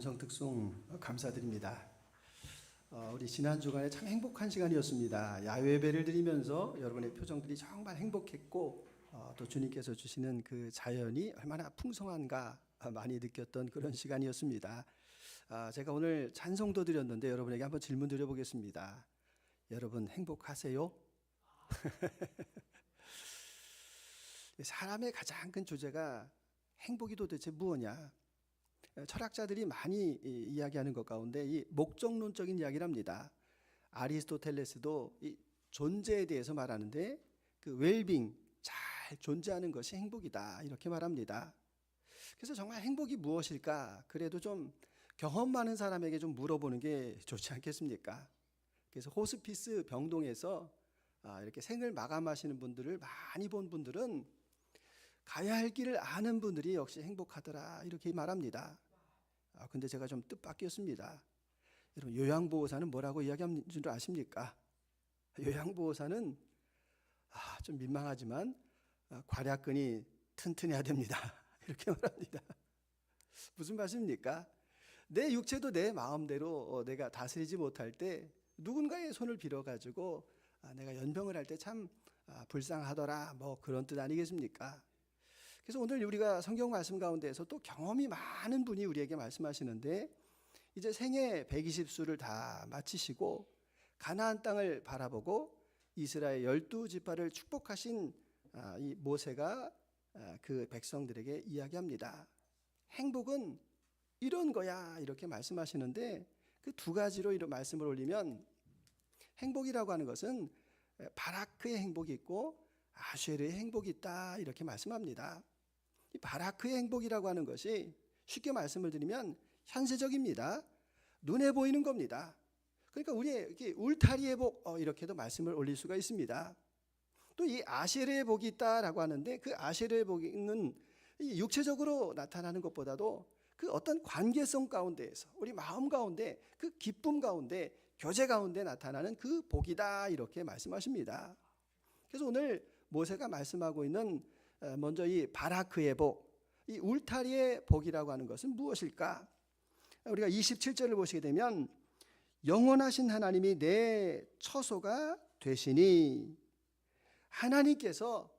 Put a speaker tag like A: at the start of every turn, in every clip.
A: 성특송 감사드립니다. 우리 지난 주간에 참 행복한 시간이었습니다. 야외 예배를 드리면서 여러분의 표정들이 정말 행복했고 또 주님께서 주시는 그 자연이 얼마나 풍성한가 많이 느꼈던 그런 시간이었습니다. 제가 오늘 찬송도 드렸는데 여러분에게 한번 질문 드려보겠습니다. 여러분 행복하세요? 사람의 가장 큰 주제가 행복이 도대체 무엇냐? 철학자들이 많이 이야기하는 것 가운데 이 목적론적인 이야기를 합니다. 아리스토텔레스도 이 존재에 대해서 말하는데 그 웰빙, 잘 존재하는 것이 행복이다 이렇게 말합니다. 그래서 정말 행복이 무엇일까? 그래도 좀 경험 많은 사람에게 좀 물어보는 게 좋지 않겠습니까? 그래서 호스피스 병동에서 이렇게 생을 마감하시는 분들을 많이 본 분들은 가야 할 길을 아는 분들이 역시 행복하더라 이렇게 말합니다. 근데 제가 좀 뜻밖이었습니다. 여러분 요양보호사는 뭐라고 이야기하는 줄 아십니까? 요양보호사는 좀 민망하지만 괄약근이 튼튼해야 됩니다. 이렇게 말합니다. 무슨 말씀입니까? 내 육체도 내 마음대로 내가 다스리지 못할 때 누군가의 손을 빌어가지고 내가 연병을 할 때 참 불쌍하더라 뭐 그런 뜻 아니겠습니까? 그래서 오늘 우리가 성경 말씀 가운데에서 또 경험이 많은 분이 우리에게 말씀하시는데 이제 생애 120수를 다 마치시고 가나안 땅을 바라보고 이스라엘 12지파를 축복하신 이 모세가 그 백성들에게 이야기합니다. 행복은 이런 거야 이렇게 말씀하시는데 그 두 가지로 이런 말씀을 올리면 행복이라고 하는 것은 바라크의 행복이 있고 아쉐르의 행복이 있다 이렇게 말씀합니다. 이 바라크의 행복이라고 하는 것이 쉽게 말씀을 드리면 현세적입니다. 눈에 보이는 겁니다. 그러니까 우리의 울타리의 복 이렇게도 말씀을 올릴 수가 있습니다. 또 이 아쉐르의 복이 있다라고 하는데 그 아쉐르의 복은 육체적으로 나타나는 것보다도 그 어떤 관계성 가운데에서 우리 마음 가운데 그 기쁨 가운데 교제 가운데 나타나는 그 복이다 이렇게 말씀하십니다. 그래서 오늘 모세가 말씀하고 있는 먼저 이 바라크의 복, 이 울타리의 복이라고 하는 것은 무엇일까? 우리가 27절을 보시게 되면 영원하신 하나님이 내 처소가 되시니 하나님께서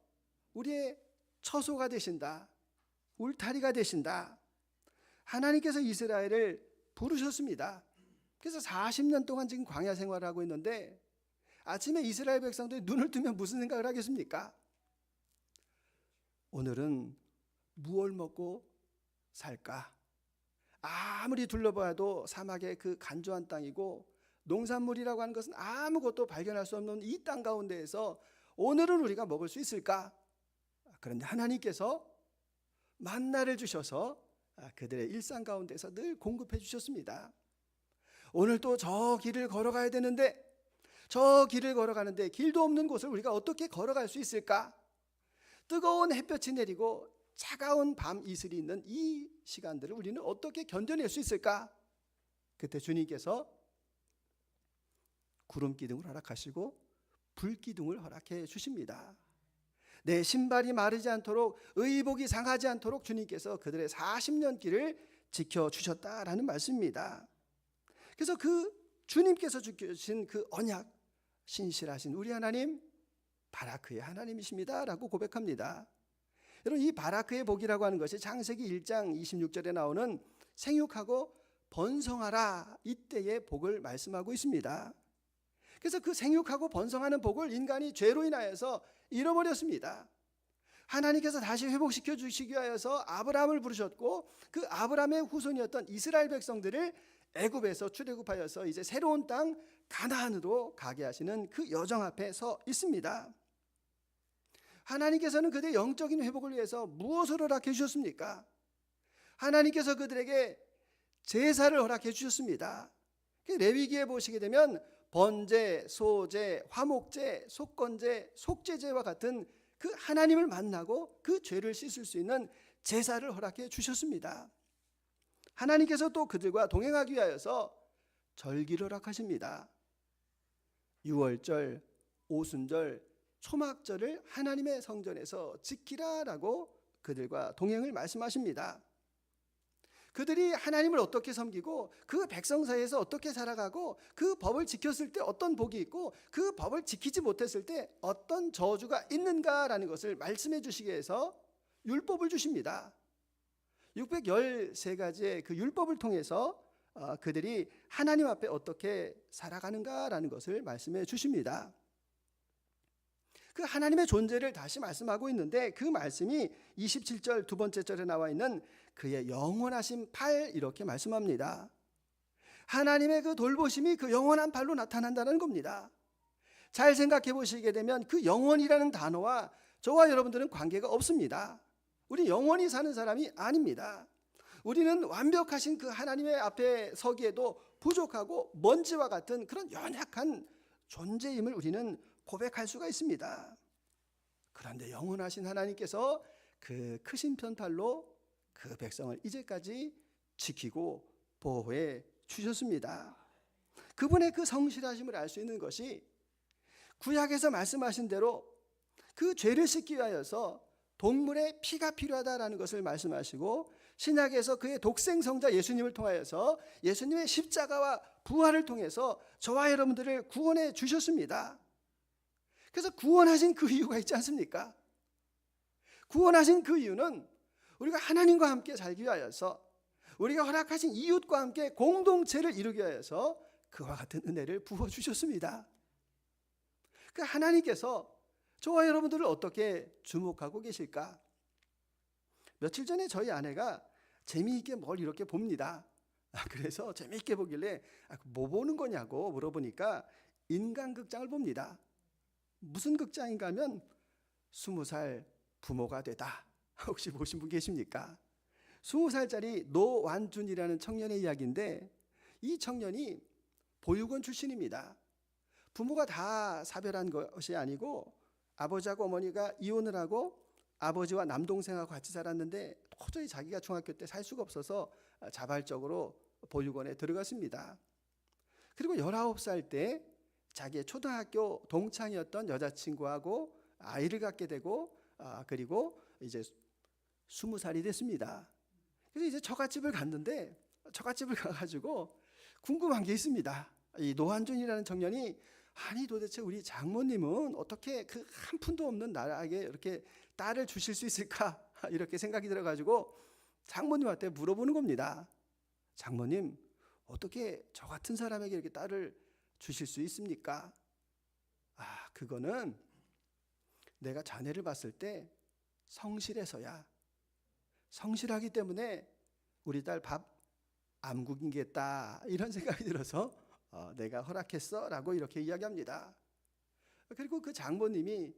A: 우리의 처소가 되신다. 울타리가 되신다. 하나님께서 이스라엘을 부르셨습니다. 그래서 40년 동안 지금 광야 생활을 하고 있는데 아침에 이스라엘 백성들이 눈을 뜨면 무슨 생각을 하겠습니까? 오늘은 무엇을 먹고 살까? 아무리 둘러봐도 사막의 그 간조한 땅이고 농산물이라고 하는 것은 아무것도 발견할 수 없는 이 땅 가운데에서 오늘은 우리가 먹을 수 있을까? 그런데 하나님께서 만나를 주셔서 그들의 일상 가운데서 늘 공급해 주셨습니다. 오늘 또 저 길을 걸어가야 되는데 저 길을 걸어가는데 길도 없는 곳을 우리가 어떻게 걸어갈 수 있을까? 뜨거운 햇볕이 내리고 차가운 밤 이슬이 있는 이 시간들을 우리는 어떻게 견뎌낼 수 있을까? 그때 주님께서 구름 기둥을 허락하시고 불 기둥을 허락해 주십니다. 내 신발이 마르지 않도록 의복이 상하지 않도록 주님께서 그들의 40년 길을 지켜주셨다라는 말씀입니다. 그래서 그 주님께서 주신 그 언약 신실하신 우리 하나님 바라크의 하나님이십니다 라고 고백합니다. 여러분 이 바라크의 복이라고 하는 것이 창세기 1장 26절에 나오는 생육하고 번성하라 이때의 복을 말씀하고 있습니다. 그래서 그 생육하고 번성하는 복을 인간이 죄로 인하여서 잃어버렸습니다. 하나님께서 다시 회복시켜 주시기 위하여서 아브라함을 부르셨고 그 아브라함의 후손이었던 이스라엘 백성들을 애굽에서 출애굽하여서 이제 새로운 땅 가나안으로 가게 하시는 그 여정 앞에 서 있습니다. 하나님께서는 그들의 영적인 회복을 위해서 무엇을 허락해 주셨습니까? 하나님께서 그들에게 제사를 허락해 주셨습니다. 레위기에 보시게 되면 번제, 소제, 화목제, 속건제, 속죄제와 같은 그 하나님을 만나고 그 죄를 씻을 수 있는 제사를 허락해 주셨습니다. 하나님께서 또 그들과 동행하기 위하여서 절기를 허락하십니다. 유월절, 오순절, 초막절을 하나님의 성전에서 지키라라고 그들과 동행을 말씀하십니다. 그들이 하나님을 어떻게 섬기고 그 백성 사이에서 어떻게 살아가고 그 법을 지켰을 때 어떤 복이 있고 그 법을 지키지 못했을 때 어떤 저주가 있는가라는 것을 말씀해 주시기 위해서 율법을 주십니다. 613가지의 그 율법을 통해서 그들이 하나님 앞에 어떻게 살아가는가라는 것을 말씀해 주십니다. 그 하나님의 존재를 다시 말씀하고 있는데 그 말씀이 27절 두 번째 절에 나와 있는 그의 영원하신 팔 이렇게 말씀합니다. 하나님의 그 돌보심이 그 영원한 팔로 나타난다는 겁니다. 잘 생각해 보시게 되면 그 영원이라는 단어와 저와 여러분들은 관계가 없습니다. 우리 영원히 사는 사람이 아닙니다. 우리는 완벽하신 그 하나님의 앞에 서기에도 부족하고 먼지와 같은 그런 연약한 존재임을 우리는 고백할 수가 있습니다. 그런데 영원하신 하나님께서 그 크신 편팔로 그 백성을 이제까지 지키고 보호해 주셨습니다. 그분의 그 성실하심을 알 수 있는 것이 구약에서 말씀하신 대로 그 죄를 씻기 위하여서 동물의 피가 필요하다라는 것을 말씀하시고 신약에서 그의 독생성자 예수님을 통하여서 예수님의 십자가와 부활을 통해서 저와 여러분들을 구원해 주셨습니다. 그래서 구원하신 그 이유가 있지 않습니까? 구원하신 그 이유는 우리가 하나님과 함께 살기 위하여서 우리가 허락하신 이웃과 함께 공동체를 이루기 위하여서 그와 같은 은혜를 부어주셨습니다. 그 하나님께서 저와 여러분들을 어떻게 주목하고 계실까? 며칠 전에 저희 아내가 재미있게 뭘 이렇게 봅니다. 그래서 재미있게 보길래 뭐 보는 거냐고 물어보니까 인간극장을 봅니다. 무슨 극장인가 하면 20살 부모가 되다. 혹시 보신 분 계십니까? 20살짜리 노완준이라는 청년의 이야기인데 이 청년이 보육원 출신입니다. 부모가 다 사별한 것이 아니고 아버지하고 어머니가 이혼을 하고 아버지와 남동생하고 같이 살았는데 도저히 자기가 중학교 때 살 수가 없어서 자발적으로 보육원에 들어갔습니다. 그리고 19살 때 자기의 초등학교 동창이었던 여자친구하고 아이를 갖게 되고 그리고 이제 20살이 됐습니다. 그래서 이제 처갓집을 갔는데 처갓집을 가가지고 궁금한 게 있습니다. 이 노한준이라는 청년이 아니 도대체 우리 장모님은 어떻게 그 한 푼도 없는 나에게 이렇게 딸을 주실 수 있을까 이렇게 생각이 들어가지고 장모님한테 물어보는 겁니다. 장모님 어떻게 저 같은 사람에게 이렇게 딸을 주실 수 있습니까? 그거는 내가 자네를 봤을 때 성실해서야. 성실하기 때문에 우리 딸 밥 안 굶기겠다 이런 생각이 들어서 내가 허락했어 라고 이렇게 이야기합니다. 그리고 그 장모님이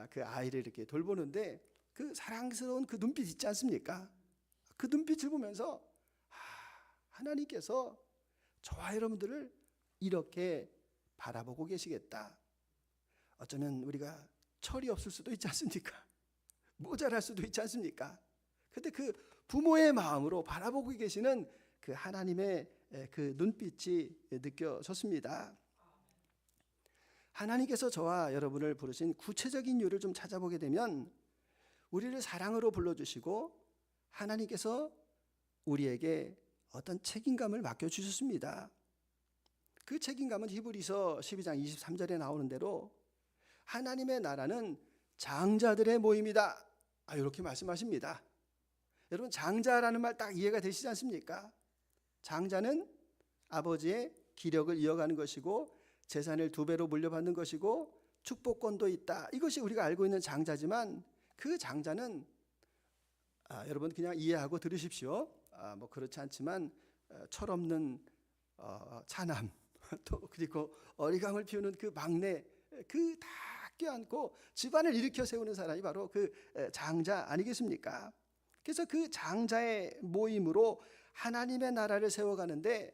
A: 그 아이를 이렇게 돌보는데 그 사랑스러운 그 눈빛 있지 않습니까? 그 눈빛을 보면서 하나님께서 저와 여러분들을 이렇게 바라보고 계시겠다. 어쩌면 우리가 철이 없을 수도 있지 않습니까? 모자랄 수도 있지 않습니까? 근데 그 부모의 마음으로 바라보고 계시는 그 하나님의 그 눈빛이 느껴졌습니다. 하나님께서 저와 여러분을 부르신 구체적인 이유를 좀 찾아보게 되면 우리를 사랑으로 불러주시고 하나님께서 우리에게 어떤 책임감을 맡겨주셨습니다. 그 책임감은 히브리서 12장 23절에 나오는 대로 하나님의 나라는 장자들의 모임이다. 이렇게 말씀하십니다. 여러분 장자라는 말 딱 이해가 되시지 않습니까? 장자는 아버지의 기력을 이어가는 것이고 재산을 2배로 물려받는 것이고 축복권도 있다. 이것이 우리가 알고 있는 장자지만 그 장자는 여러분 그냥 이해하고 들으십시오. 뭐 그렇지 않지만 철없는 차남 또 그리고 어리광을 피우는 그 막내 그 다 껴안고 집안을 일으켜 세우는 사람이 바로 그 장자 아니겠습니까? 그래서 그 장자의 모임으로 하나님의 나라를 세워가는데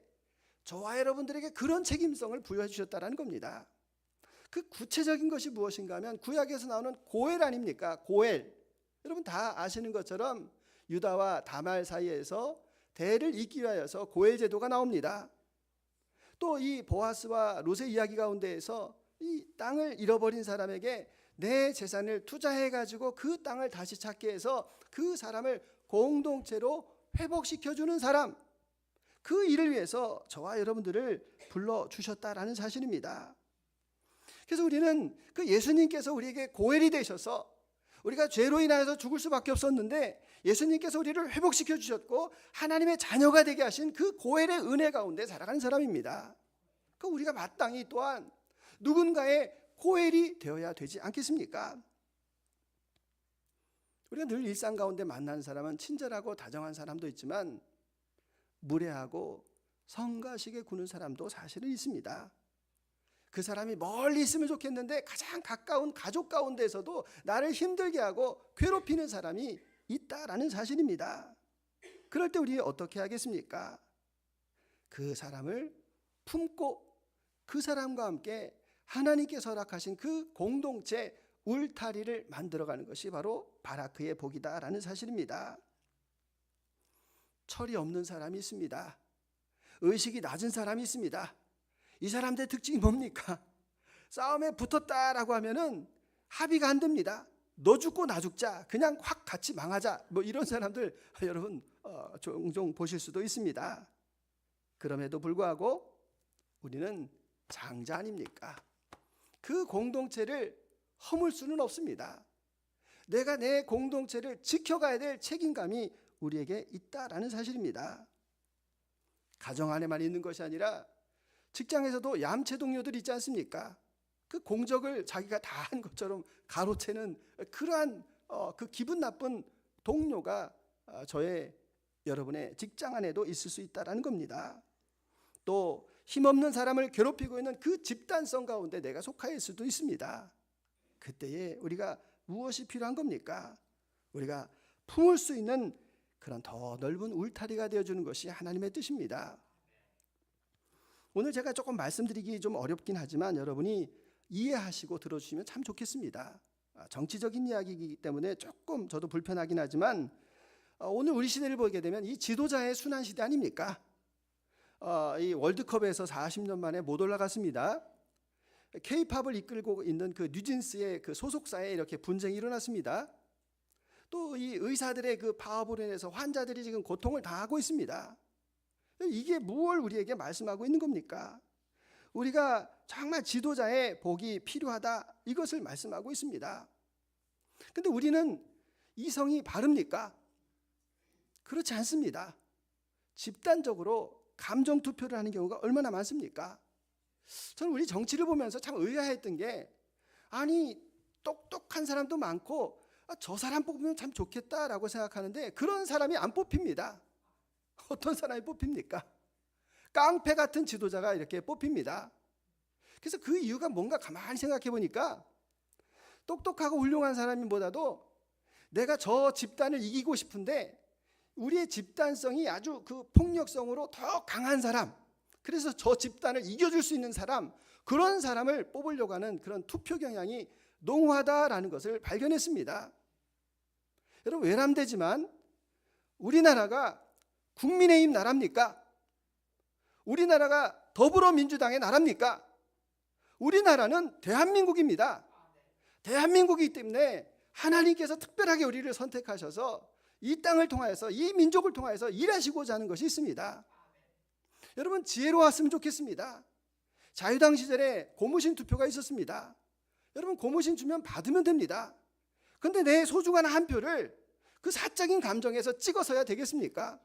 A: 저와 여러분들에게 그런 책임성을 부여해 주셨다는 겁니다. 그 구체적인 것이 무엇인가 하면 구약에서 나오는 고엘 아닙니까? 고엘. 여러분 다 아시는 것처럼 유다와 다말 사이에서 대를 잇기 위하여서 고엘 제도가 나옵니다. 또 이 보아스와 롯의 이야기 가운데에서 이 땅을 잃어버린 사람에게 내 재산을 투자해 가지고 그 땅을 다시 찾게 해서 그 사람을 공동체로 회복시켜주는 사람, 그 일을 위해서 저와 여러분들을 불러주셨다라는 사실입니다. 그래서 우리는 그 예수님께서 우리에게 고엘이 되셔서 우리가 죄로 인하여서 죽을 수밖에 없었는데 예수님께서 우리를 회복시켜 주셨고 하나님의 자녀가 되게 하신 그 고엘의 은혜 가운데 살아가는 사람입니다. 그 우리가 마땅히 또한 누군가의 고엘이 되어야 되지 않겠습니까? 우리가 늘 일상 가운데 만나는 사람은 친절하고 다정한 사람도 있지만 무례하고 성가시게 구는 사람도 사실은 있습니다. 그 사람이 멀리 있으면 좋겠는데 가장 가까운 가족 가운데서도 나를 힘들게 하고 괴롭히는 사람이 있다라는 사실입니다. 그럴 때 우리 어떻게 하겠습니까? 그 사람을 품고 그 사람과 함께 하나님께서 허락하신 그 공동체 울타리를 만들어가는 것이 바로 바라크의 복이다라는 사실입니다. 철이 없는 사람이 있습니다. 의식이 낮은 사람이 있습니다. 이 사람들의 특징이 뭡니까? 싸움에 붙었다라고 하면은 합의가 안 됩니다. 너 죽고 나 죽자, 그냥 확 같이 망하자, 뭐 이런 사람들 여러분 종종 보실 수도 있습니다. 그럼에도 불구하고 우리는 장자 아닙니까? 그 공동체를 허물 수는 없습니다. 내가 내 공동체를 지켜가야 될 책임감이 우리에게 있다라는 사실입니다. 가정 안에만 있는 것이 아니라 직장에서도 얌체 동료들 있지 않습니까? 그 공적을 자기가 다 한 것처럼 가로채는 그러한 그 기분 나쁜 동료가 저의 여러분의 직장 안에도 있을 수 있다라는 겁니다. 또 힘없는 사람을 괴롭히고 있는 그 집단성 가운데 내가 속하여 있을 수도 있습니다. 그때에 우리가 무엇이 필요한 겁니까? 우리가 품을 수 있는 그런 더 넓은 울타리가 되어주는 것이 하나님의 뜻입니다. 오늘 제가 조금 말씀드리기 좀 어렵긴 하지만 여러분이 이해하시고 들어주시면 참 좋겠습니다. 정치적인 이야기이기 때문에 조금 저도 불편하긴 하지만 오늘 우리 시대를 보게 되면 이 지도자의 순환 시대 아닙니까? 이 월드컵에서 40년 만에 못 올라갔습니다. K-팝을 이끌고 있는 그 뉴진스의 그 소속사에 이렇게 분쟁이 일어났습니다. 또 이 의사들의 그 파업으로 인해서 환자들이 지금 고통을 당하고 있습니다. 이게 무엇을 우리에게 말씀하고 있는 겁니까? 우리가 정말 지도자의 복이 필요하다, 이것을 말씀하고 있습니다. 근데 우리는 이성이 바릅니까? 그렇지 않습니다. 집단적으로 감정 투표를 하는 경우가 얼마나 많습니까? 저는 우리 정치를 보면서 참 의아했던 게, 아니 똑똑한 사람도 많고 저 사람 뽑으면 참 좋겠다라고 생각하는데 그런 사람이 안 뽑힙니다. 어떤 사람이 뽑힙니까? 깡패 같은 지도자가 이렇게 뽑힙니다. 그래서 그 이유가 뭔가 가만히 생각해 보니까 똑똑하고 훌륭한 사람보다도 내가 저 집단을 이기고 싶은데 우리의 집단성이 아주 그 폭력성으로 더 강한 사람, 그래서 저 집단을 이겨줄 수 있는 사람, 그런 사람을 뽑으려고 하는 그런 투표 경향이 농후하다라는 것을 발견했습니다. 여러분, 외람되지만 우리나라가 국민의힘 나라입니까? 우리나라가 더불어민주당의 나라입니까? 우리나라는 대한민국입니다. 대한민국이기 때문에 하나님께서 특별하게 우리를 선택하셔서 이 땅을 통하여서, 이 민족을 통하여서 일하시고자 하는 것이 있습니다. 여러분, 지혜로웠으면 좋겠습니다. 자유당 시절에 고무신 투표가 있었습니다. 여러분, 고무신 주면 받으면 됩니다. 그런데 내 소중한 한 표를 그 사적인 감정에서 찍어서야 되겠습니까?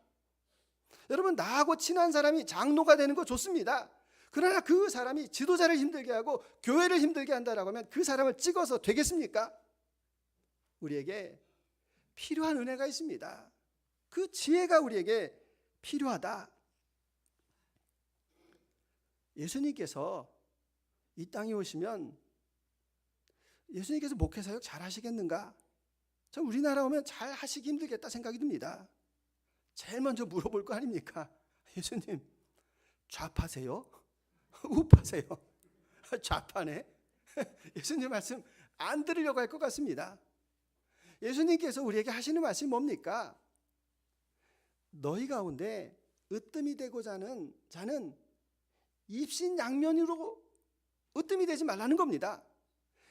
A: 여러분, 나하고 친한 사람이 장로가 되는 거 좋습니다. 그러나 그 사람이 지도자를 힘들게 하고 교회를 힘들게 한다라고 하면 그 사람을 찍어서 되겠습니까? 우리에게 필요한 은혜가 있습니다. 그 지혜가 우리에게 필요하다. 예수님께서 이 땅에 오시면 예수님께서 목회사역 잘 하시겠는가? 전 우리나라 오면 잘 하시기 힘들겠다 생각이 듭니다. 제일 먼저 물어볼 거 아닙니까? 예수님, 좌파세요? 우파세요? 좌파네? 예수님 말씀 안 들으려고 할 것 같습니다. 예수님께서 우리에게 하시는 말씀이 뭡니까? 너희 가운데 으뜸이 되고자 하는 자는 입신양면으로 으뜸이 되지 말라는 겁니다.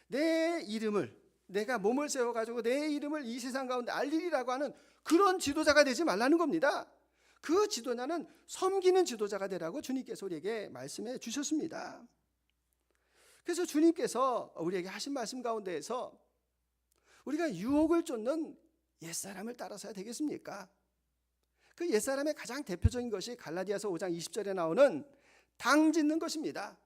A: 내 이름을, 내가 몸을 세워가지고 내 이름을 이 세상 가운데 알리리라고 하는 그런 지도자가 되지 말라는 겁니다. 그 지도자는 섬기는 지도자가 되라고 주님께서 우리에게 말씀해 주셨습니다. 그래서 주님께서 우리에게 하신 말씀 가운데에서 우리가 유혹을 쫓는 옛사람을 따라서야 되겠습니까? 그 옛사람의 가장 대표적인 것이 갈라디아서 5장 20절에 나오는 당 짓는 것입니다.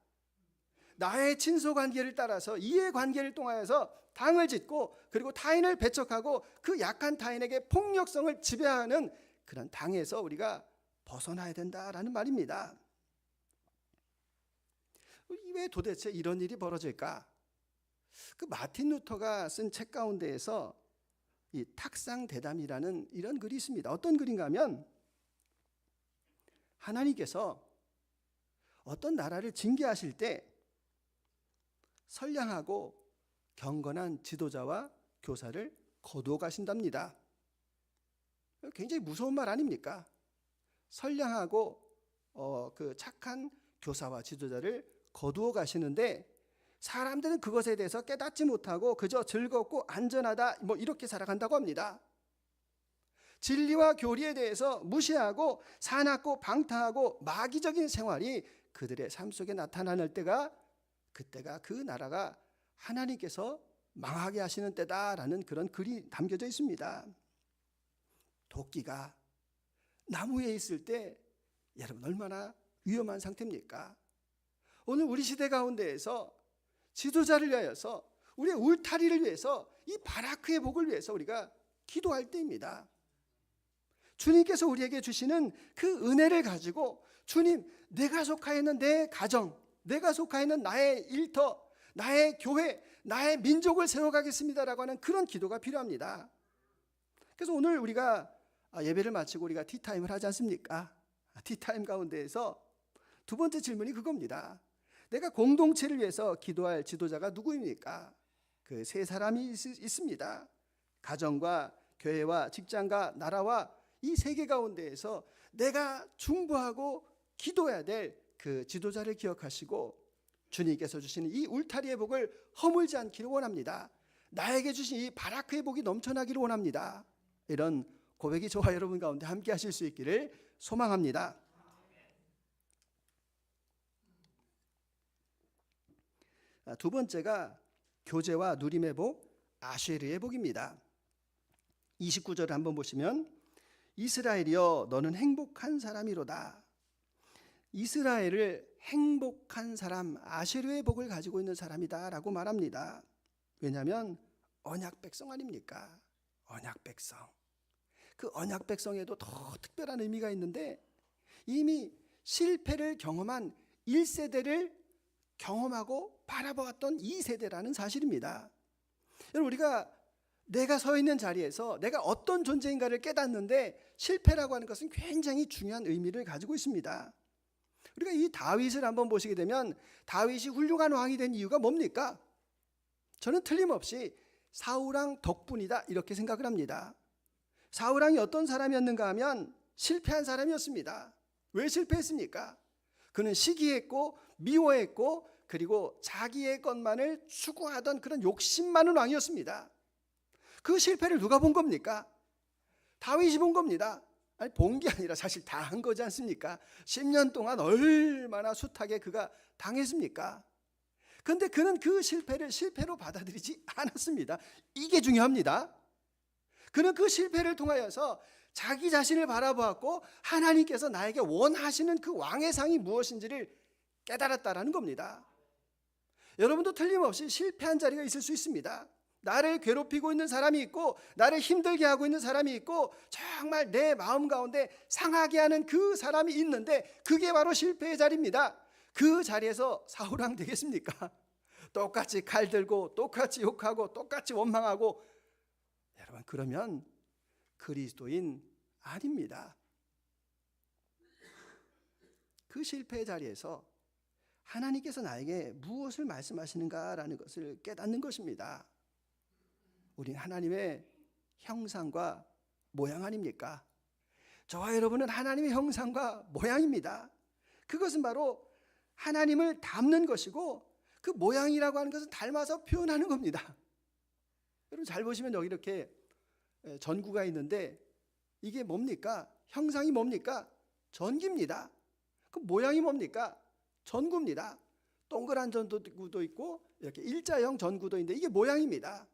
A: 나의 친소관계를 따라서 이해관계를 통하여서 당을 짓고 그리고 타인을 배척하고 그 약한 타인에게 폭력성을 지배하는 그런 당에서 우리가 벗어나야 된다라는 말입니다. 왜 도대체 이런 일이 벌어질까? 그 마틴 루터가 쓴 책 가운데에서 이 탁상대담이라는 이런 글이 있습니다. 어떤 글인가 하면 하나님께서 어떤 나라를 징계하실 때 선량하고 경건한 지도자와 교사를 거두어 가신답니다. 굉장히 무서운 말 아닙니까? 선량하고 그 착한 교사와 지도자를 거두어 가시는데 사람들은 그것에 대해서 깨닫지 못하고 그저 즐겁고 안전하다 뭐 이렇게 살아간다고 합니다. 진리와 교리에 대해서 무시하고 사납고 방탕하고 마귀적인 생활이 그들의 삶 속에 나타나는 때가 그때가 그 나라가 하나님께서 망하게 하시는 때다라는 그런 글이 담겨져 있습니다. 도끼가 나무에 있을 때 여러분 얼마나 위험한 상태입니까? 오늘 우리 시대 가운데에서 지도자를 위하여서 우리의 울타리를 위해서 이 바라크의 복을 위해서 우리가 기도할 때입니다. 주님께서 우리에게 주시는 그 은혜를 가지고 주님, 내가 속하여 있는 내 가정, 내가 속하여 있는 나의 일터, 나의 교회, 나의 민족을 세워가겠습니다라고 하는 그런 기도가 필요합니다. 그래서 오늘 우리가 예배를 마치고 우리가 티타임을 하지 않습니까? 티타임 가운데에서 두 번째 질문이 그겁니다. 내가 공동체를 위해서 기도할 지도자가 누구입니까? 그 세 사람이 있습니다. 가정과 교회와 직장과 나라와 이 세 개 가운데에서 내가 중보하고 기도해야 될 그 지도자를 기억하시고 주님께서 주시는 이 울타리의 복을 허물지 않기를 원합니다. 나에게 주신 이 바라크의 복이 넘쳐나기를 원합니다. 이런 고백이 저와 여러분 가운데 함께 하실 수 있기를 소망합니다. 두 번째가 교제와 누림의 복, 아쉐르의 복입니다. 29절을 한번 보시면 이스라엘이여 너는 행복한 사람이로다. 이스라엘을 행복한 사람, 아쉐르의 복을 가지고 있는 사람이다 라고 말합니다. 왜냐하면 언약 백성 아닙니까? 언약 백성. 그 언약 백성에도 더 특별한 의미가 있는데 이미 실패를 경험한 1세대를 경험하고 바라보았던 2세대라는 사실입니다. 여러분 우리가 내가 서 있는 자리에서 내가 어떤 존재인가를 깨닫는데 실패라고 하는 것은 굉장히 중요한 의미를 가지고 있습니다. 우리가 이 다윗을 한번 보시게 되면 다윗이 훌륭한 왕이 된 이유가 뭡니까? 저는 틀림없이 사울왕 덕분이다 이렇게 생각을 합니다. 사울왕이 어떤 사람이었는가 하면 실패한 사람이었습니다. 왜 실패했습니까? 그는 시기했고 미워했고 그리고 자기의 것만을 추구하던 그런 욕심 많은 왕이었습니다. 그 실패를 누가 본 겁니까? 다윗이 본 겁니다. 아니 본 게 아니라 사실 다 한 거지 않습니까? 10년 동안 얼마나 숱하게 그가 당했습니까? 그런데 그는 그 실패를 실패로 받아들이지 않았습니다. 이게 중요합니다. 그는 그 실패를 통하여서 자기 자신을 바라보았고 하나님께서 나에게 원하시는 그 왕의 상이 무엇인지를 깨달았다라는 겁니다. 여러분도 틀림없이 실패한 자리가 있을 수 있습니다. 나를 괴롭히고 있는 사람이 있고 나를 힘들게 하고 있는 사람이 있고 정말 내 마음 가운데 상하게 하는 그 사람이 있는데 그게 바로 실패의 자리입니다. 그 자리에서 사울왕 되겠습니까? 똑같이 칼 들고 똑같이 욕하고 똑같이 원망하고 여러분 그러면 그리스도인 아닙니다. 그 실패의 자리에서 하나님께서 나에게 무엇을 말씀하시는가라는 것을 깨닫는 것입니다. 우린 하나님의 형상과 모양 아닙니까? 저와 여러분은 하나님의 형상과 모양입니다. 그것은 바로 하나님을 닮는 것이고 그 모양이라고 하는 것은 닮아서 표현하는 겁니다. 여러분 잘 보시면 여기 이렇게 전구가 있는데 이게 뭡니까? 형상이 뭡니까? 전기입니다. 그 모양이 뭡니까? 전구입니다. 동그란 전구도 있고 이렇게 일자형 전구도인데 이게 모양입니다.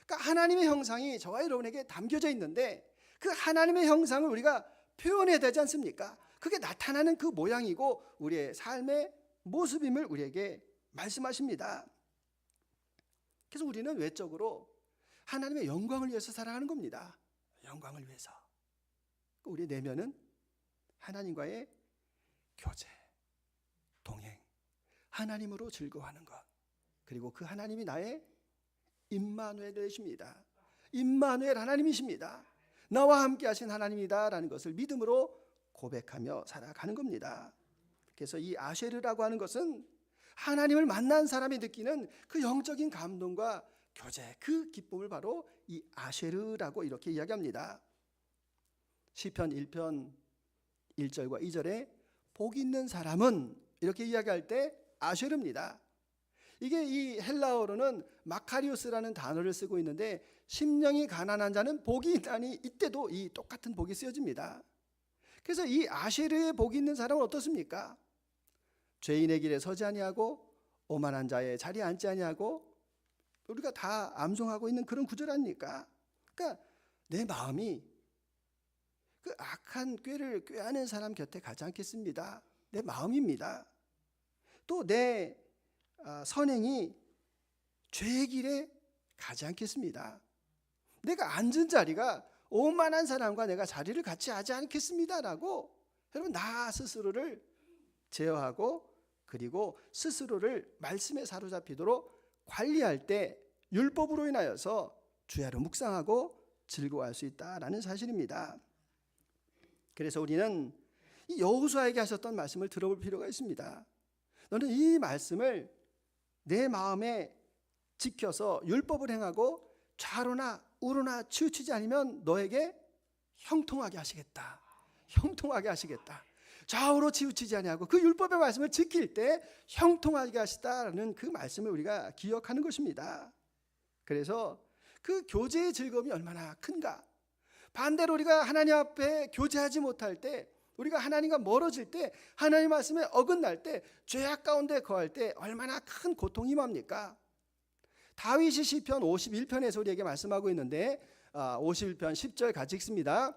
A: 그러니까 하나님의 형상이 저와 여러분에게 담겨져 있는데 그 하나님의 형상을 우리가 표현해야 되지 않습니까? 그게 나타나는 그 모양이고 우리의 삶의 모습임을 우리에게 말씀하십니다. 그래서 우리는 외적으로 하나님의 영광을 위해서 살아가는 겁니다. 영광을 위해서. 우리 내면은 하나님과의 교제, 동행, 하나님으로 즐거워하는 것, 그리고 그 하나님이 나의 임마누엘이십니다. 임마누엘 하나님이십니다. 나와 함께 하신 하나님이다라는 것을 믿음으로 고백하며 살아가는 겁니다. 그래서 이 아쉐르라고 하는 것은 하나님을 만난 사람이 느끼는 그 영적인 감동과 교제, 그 기쁨을 바로 이 아쉐르라고 이렇게 이야기합니다. 시편 1편 1절과 2절에 복 있는 사람은 이렇게 이야기할 때 아쉐르입니다. 이게 이 헬라어로는 마카리오스라는 단어를 쓰고 있는데 심령이 가난한 자는 복이 있다니 이때도 이 똑같은 복이 쓰여집니다. 그래서 이 아쉐르의 복이 있는 사람은 어떻습니까? 죄인의 길에 서지 아니하고 오만한 자의 자리에 앉지 아니하고 우리가 다 암송하고 있는 그런 구절 아닙니까? 그러니까 내 마음이 그 악한 꾀를 꾀하는 사람 곁에 가지 않겠습니다. 내 마음입니다. 또 내 선행이 죄의 길에 가지 않겠습니다. 내가 앉은 자리가 오만한 사람과 내가 자리를 같이 하지 않겠습니다라고 여러분 나 스스로를 제어하고 그리고 스스로를 말씀에 사로잡히도록 관리할 때 율법으로 인하여서 주야로 묵상하고 즐거워할 수 있다라는 사실입니다. 그래서 우리는 이 여호수아에게 하셨던 말씀을 들어볼 필요가 있습니다. 너는 이 말씀을 내 마음에 지켜서 율법을 행하고 좌로나 우로나 치우치지 않으면 너에게 형통하게 하시겠다. 형통하게 하시겠다. 좌우로 치우치지 아니하고 그 율법의 말씀을 지킬 때 형통하게 하시다라는 그 말씀을 우리가 기억하는 것입니다. 그래서 그 교제의 즐거움이 얼마나 큰가. 반대로 우리가 하나님 앞에 교제하지 못할 때, 우리가 하나님과 멀어질 때, 하나님 말씀에 어긋날 때, 죄악 가운데 거할 때 얼마나 큰 고통이 임합니까? 다윗이 시편 51편에서 우리에게 말씀하고 있는데 51편 10절 같이 읽습니다.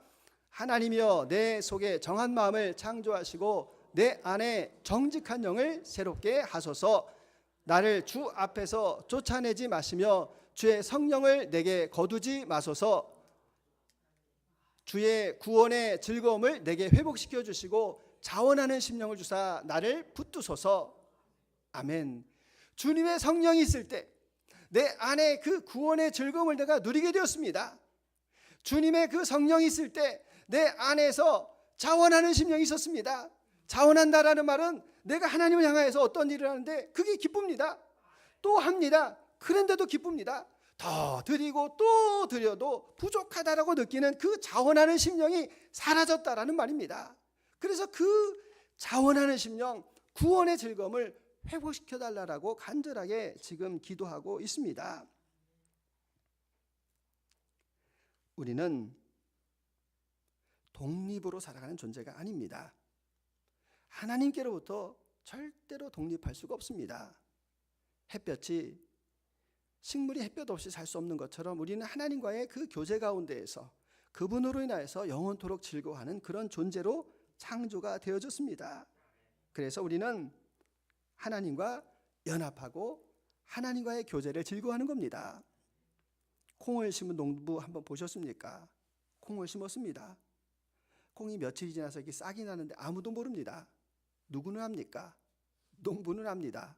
A: 하나님이여 내 속에 정한 마음을 창조하시고 내 안에 정직한 영을 새롭게 하소서. 나를 주 앞에서 쫓아내지 마시며 주의 성령을 내게 거두지 마소서. 주의 구원의 즐거움을 내게 회복시켜 주시고 자원하는 심령을 주사 나를 붙드소서. 아멘. 주님의 성령이 있을 때 내 안에 그 구원의 즐거움을 내가 누리게 되었습니다. 주님의 그 성령이 있을 때 내 안에서 자원하는 심령이 있었습니다. 자원한다라는 말은 내가 하나님을 향하여서 어떤 일을 하는데 그게 기쁩니다. 또 합니다. 그런데도 기쁩니다. 더 드리고 또 드려도 부족하다라고 느끼는 그 자원하는 심령이 사라졌다라는 말입니다. 그래서 그 자원하는 심령, 구원의 즐거움을 회복시켜달라고 간절하게 지금 기도하고 있습니다. 우리는 독립으로 살아가는 존재가 아닙니다. 하나님께로부터 절대로 독립할 수가 없습니다. 햇볕이 식물이 햇볕 없이 살 수 없는 것처럼 우리는 하나님과의 그 교제 가운데에서 그분으로 인하여서 영원토록 즐거워하는 그런 존재로 창조가 되어졌습니다. 그래서 우리는 하나님과 연합하고 하나님과의 교제를 즐거워하는 겁니다. 콩을 심은 농부 한번 보셨습니까? 콩을 심었습니다. 콩이 며칠이 지나서 이렇게 싹이 나는데 아무도 모릅니다. 누구는 합니까? 농부는 합니다.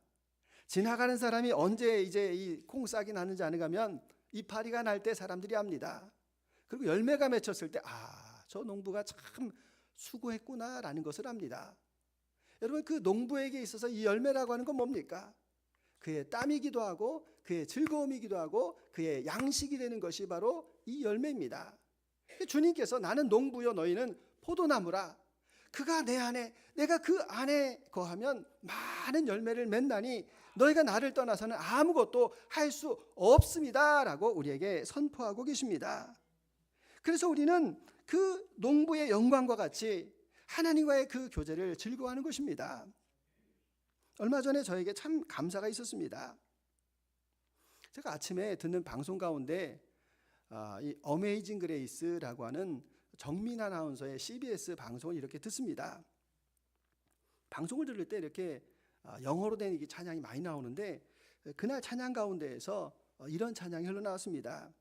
A: 지나가는 사람이 언제 이제 이 콩 싹이 나는지 아는가 하면 이파리가 날 때 사람들이 압니다. 그리고 열매가 맺혔을 때 저 농부가 참 수고했구나라는 것을 압니다. 여러분 그 농부에게 있어서 이 열매라고 하는 건 뭡니까? 그의 땀이기도 하고 그의 즐거움이기도 하고 그의 양식이 되는 것이 바로 이 열매입니다. 주님께서 나는 농부요 너희는 포도나무라. 그가 내 안에 내가 그 안에 거하면 많은 열매를 맺나니 너희가 나를 떠나서는 아무것도 할 수 없습니다 라고 우리에게 선포하고 계십니다. 그래서 우리는 그 농부의 영광과 같이 하나님과의 그 교제를 즐거워하는 것입니다. 얼마 전에 저에게 참 감사가 있었습니다. 제가 아침에 듣는 방송 가운데 이 어메이징 그레이스라고 하는 정민 아나운서의 CBS 방송을 이렇게 듣습니다. 방송을 들을 때 이렇게 영어로 된 이 찬양이 많이 나오는데 그날 찬양 가운데에서 이런 찬양이 흘러나왔습니다.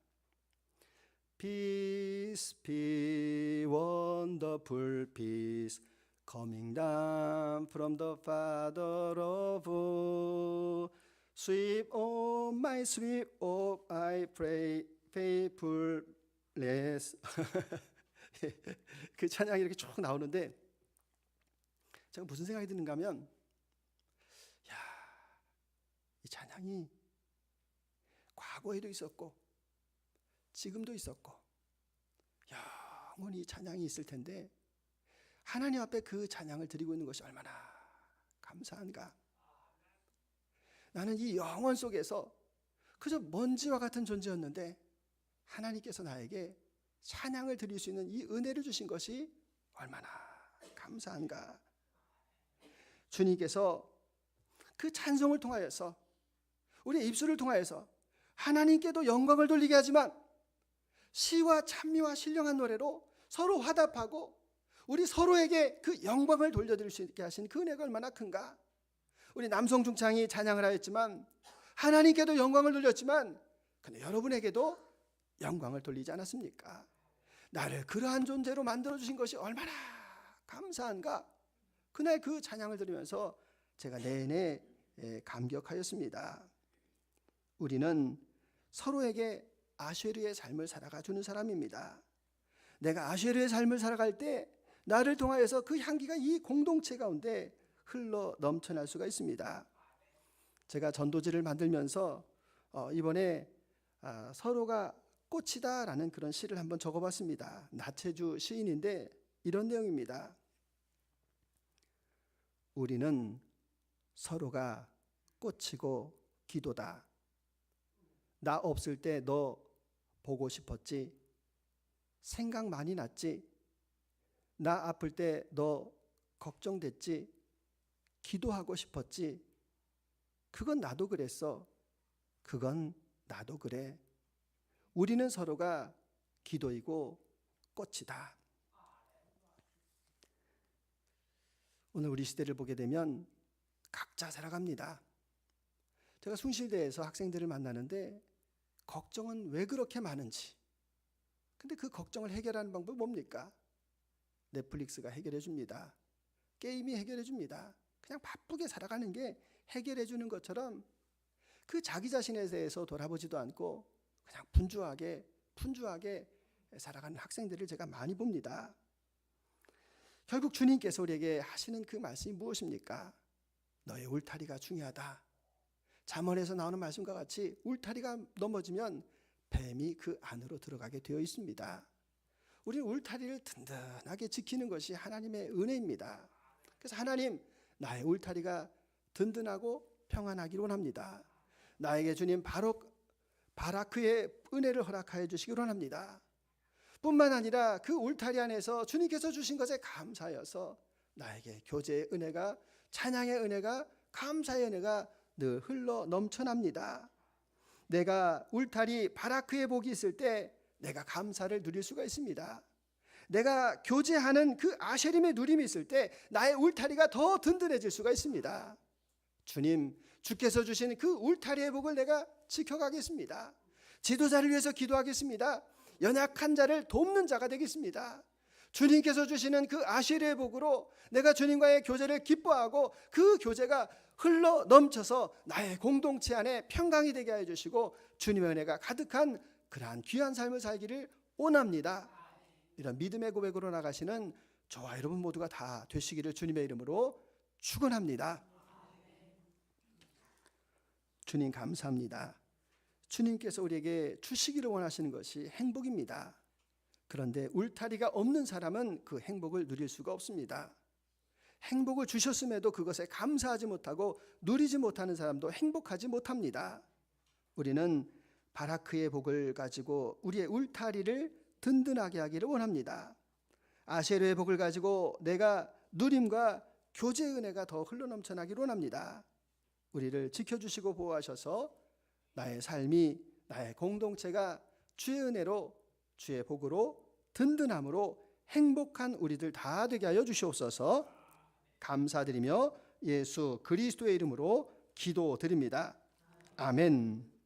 A: Peace, peace, wonderful peace, coming down from the Father of all. Sweep, oh my sweep, oh I pray, faithfulness. 그 찬양이 이렇게 쭉 나오는데 제가 무슨 생각이 드는가 하면, 이 찬양이 과거에도 있었고 지금도 있었고 영원히 찬양이 있을 텐데 하나님 앞에 그 찬양을 드리고 있는 것이 얼마나 감사한가. 나는 이 영원 속에서 그저 먼지와 같은 존재였는데 하나님께서 나에게 찬양을 드릴 수 있는 이 은혜를 주신 것이 얼마나 감사한가. 주님께서 그 찬송을 통하여서 우리의 입술을 통하여서 하나님께도 영광을 돌리게 하지만 시와 찬미와 신령한 노래로 서로 화답하고 우리 서로에게 그 영광을 돌려드릴 수 있게 하신 그 은혜가 얼마나 큰가. 우리 남성 중창이 찬양을 하였지만 하나님께도 영광을 돌렸지만 근데 여러분에게도 영광을 돌리지 않았습니까? 나를 그러한 존재로 만들어주신 것이 얼마나 감사한가. 그날 그 찬양을 들으면서 제가 내내 감격하였습니다. 우리는 서로에게 아쉐르의 삶을 살아가 주는 사람입니다. 내가 아쉐르의 삶을 살아갈 때 나를 통하여서 그 향기가 이 공동체 가운데 흘러 넘쳐날 수가 있습니다. 제가 전도지를 만들면서 이번에 서로가 꽃이다라는 그런 시를 한번 적어봤습니다. 나체주 시인인데 이런 내용입니다. 우리는 서로가 꽃이고 기도다. 나 없을 때 너 보고 싶었지. 생각 많이 났지. 나 아플 때 너 걱정됐지. 기도하고 싶었지. 그건 나도 그랬어. 그건 나도 그래. 우리는 서로가 기도이고 꽃이다. 오늘 우리 시대를 보게 되면 각자 살아갑니다. 제가 숭실대에서 학생들을 만나는데 걱정은 왜 그렇게 많은지. 근데 그 걱정을 해결하는 방법이 뭡니까? 넷플릭스가 해결해 줍니다. 게임이 해결해 줍니다. 그냥 바쁘게 살아가는 게 해결해 주는 것처럼 그 자기 자신에 대해서 돌아보지도 않고 그냥 분주하게 살아가는 학생들을 제가 많이 봅니다. 결국 주님께서 우리에게 하시는 그 말씀이 무엇입니까? 너의 울타리가 중요하다. 잠언에서 나오는 말씀과 같이 울타리가 넘어지면 뱀이 그 안으로 들어가게 되어 있습니다. 우리는 울타리를 든든하게 지키는 것이 하나님의 은혜입니다. 그래서 하나님, 나의 울타리가 든든하고 평안하기를 원합니다. 나에게 주님 바라크의 은혜를 허락하여 주시기를 원합니다. 뿐만 아니라 그 울타리 안에서 주님께서 주신 것에 감사하여서 나에게 교제의 은혜가, 찬양의 은혜가, 감사의 은혜가 늘 흘러 넘쳐납니다. 내가 울타리 바라크의 복이 있을 때 내가 감사를 누릴 수가 있습니다. 내가 교제하는 그 아쉐림의 누림이 있을 때 나의 울타리가 더 든든해질 수가 있습니다. 주님, 주께서 주신 그 울타리의 복을 내가 지켜가겠습니다. 지도자를 위해서 기도하겠습니다. 연약한 자를 돕는 자가 되겠습니다. 주님께서 주시는 그 아쉐리의 복으로 내가 주님과의 교제를 기뻐하고 그 교제가 흘러 넘쳐서 나의 공동체 안에 평강이 되게 하여 주시고 주님의 은혜가 가득한 그러한 귀한 삶을 살기를 원합니다. 이런 믿음의 고백으로 나가시는 저와 여러분 모두가 다 되시기를 주님의 이름으로 축원합니다. 주님 감사합니다. 주님께서 우리에게 주시기를 원하시는 것이 행복입니다. 그런데 울타리가 없는 사람은 그 행복을 누릴 수가 없습니다. 행복을 주셨음에도 그것에 감사하지 못하고 누리지 못하는 사람도 행복하지 못합니다. 우리는 바라크의 복을 가지고 우리의 울타리를 든든하게 하기를 원합니다. 아세르의 복을 가지고 내가 누림과 교제 은혜가 더 흘러넘쳐나기를 원합니다. 우리를 지켜주시고 보호하셔서 나의 삶이, 나의 공동체가 주의 은혜로, 주의 복으로, 든든함으로 행복한 우리들 다 되게 하여 주시옵소서. 감사드리며 예수 그리스도의 이름으로 기도드립니다. 아멘.